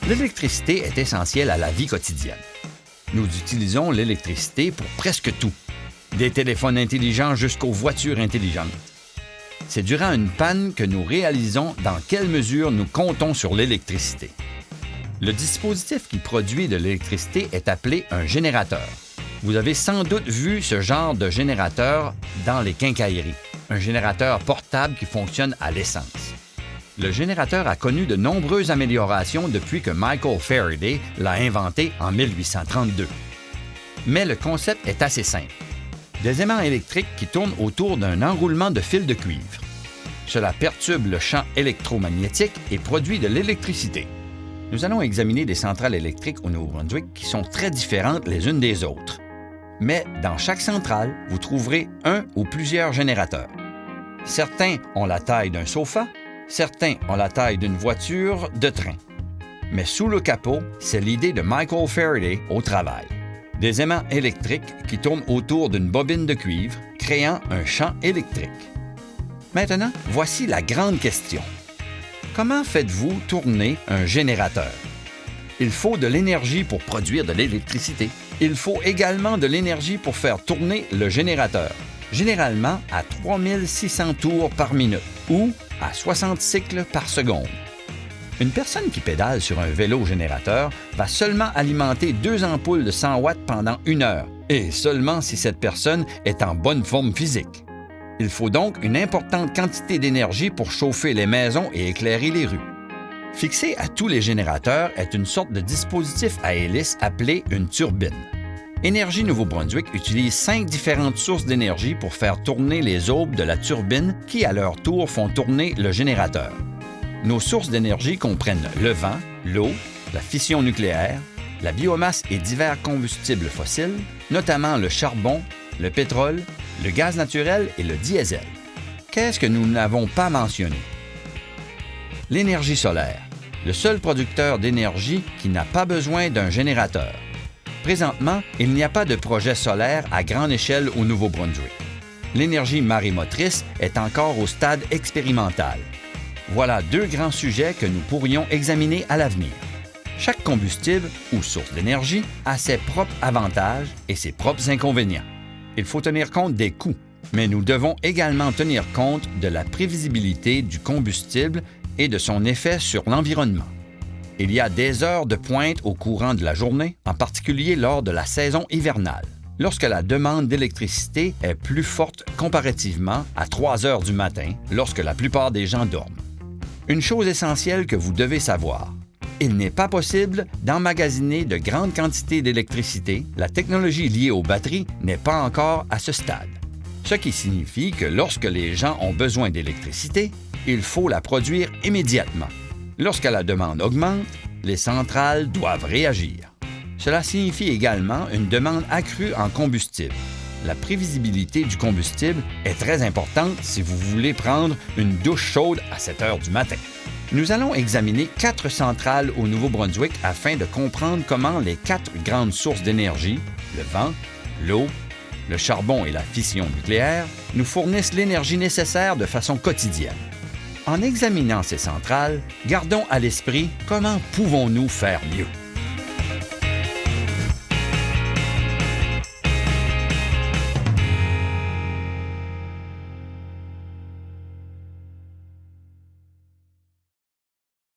L'électricité est essentielle à la vie quotidienne. Nous utilisons l'électricité pour presque tout, des téléphones intelligents jusqu'aux voitures intelligentes. C'est durant une panne que nous réalisons dans quelle mesure nous comptons sur l'électricité. Le dispositif qui produit de l'électricité est appelé un générateur. Vous avez sans doute vu ce genre de générateur dans les quincailleries, un générateur portable qui fonctionne à l'essence. Le générateur a connu de nombreuses améliorations depuis que Michael Faraday l'a inventé en 1832. Mais le concept est assez simple. Des aimants électriques qui tournent autour d'un enroulement de fils de cuivre. Cela perturbe le champ électromagnétique et produit de l'électricité. Nous allons examiner des centrales électriques au Nouveau-Brunswick qui sont très différentes les unes des autres. Mais dans chaque centrale, vous trouverez un ou plusieurs générateurs. Certains ont la taille d'un sofa, certains ont la taille d'une voiture de train. Mais sous le capot, c'est l'idée de Michael Faraday au travail. Des aimants électriques qui tournent autour d'une bobine de cuivre, créant un champ électrique. Maintenant, voici la grande question. Comment faites-vous tourner un générateur? Il faut de l'énergie pour produire de l'électricité. Il faut également de l'énergie pour faire tourner le générateur, généralement à 3600 tours par minute ou à 60 cycles par seconde. Une personne qui pédale sur un vélo générateur va seulement alimenter 2 ampoules de 100 watts pendant 1 heure, et seulement si cette personne est en bonne forme physique. Il faut donc une importante quantité d'énergie pour chauffer les maisons et éclairer les rues. Fixé à tous les générateurs est une sorte de dispositif à hélice appelé une turbine. Énergie Nouveau-Brunswick utilise 5 différentes sources d'énergie pour faire tourner les aubes de la turbine qui, à leur tour, font tourner le générateur. Nos sources d'énergie comprennent le vent, l'eau, la fission nucléaire, la biomasse et divers combustibles fossiles, notamment le charbon, le pétrole, le gaz naturel et le diesel. Qu'est-ce que nous n'avons pas mentionné? L'énergie solaire, le seul producteur d'énergie qui n'a pas besoin d'un générateur. Présentement, il n'y a pas de projet solaire à grande échelle au Nouveau-Brunswick. L'énergie marémotrice est encore au stade expérimental. Voilà 2 grands sujets que nous pourrions examiner à l'avenir. Chaque combustible ou source d'énergie a ses propres avantages et ses propres inconvénients. Il faut tenir compte des coûts, mais nous devons également tenir compte de la prévisibilité du combustible et de son effet sur l'environnement. Il y a des heures de pointe au courant de la journée, en particulier lors de la saison hivernale, lorsque la demande d'électricité est plus forte comparativement à 3 heures du matin, lorsque la plupart des gens dorment. Une chose essentielle que vous devez savoir, il n'est pas possible d'emmagasiner de grandes quantités d'électricité. La technologie liée aux batteries n'est pas encore à ce stade. Ce qui signifie que lorsque les gens ont besoin d'électricité, il faut la produire immédiatement. Lorsque la demande augmente, les centrales doivent réagir. Cela signifie également une demande accrue en combustible. La prévisibilité du combustible est très importante si vous voulez prendre une douche chaude à 7 heures du matin. Nous allons examiner 4 centrales au Nouveau-Brunswick afin de comprendre comment les 4 grandes sources d'énergie, le vent, l'eau, le charbon et la fission nucléaire, nous fournissent l'énergie nécessaire de façon quotidienne. En examinant ces centrales, gardons à l'esprit comment pouvons-nous faire mieux.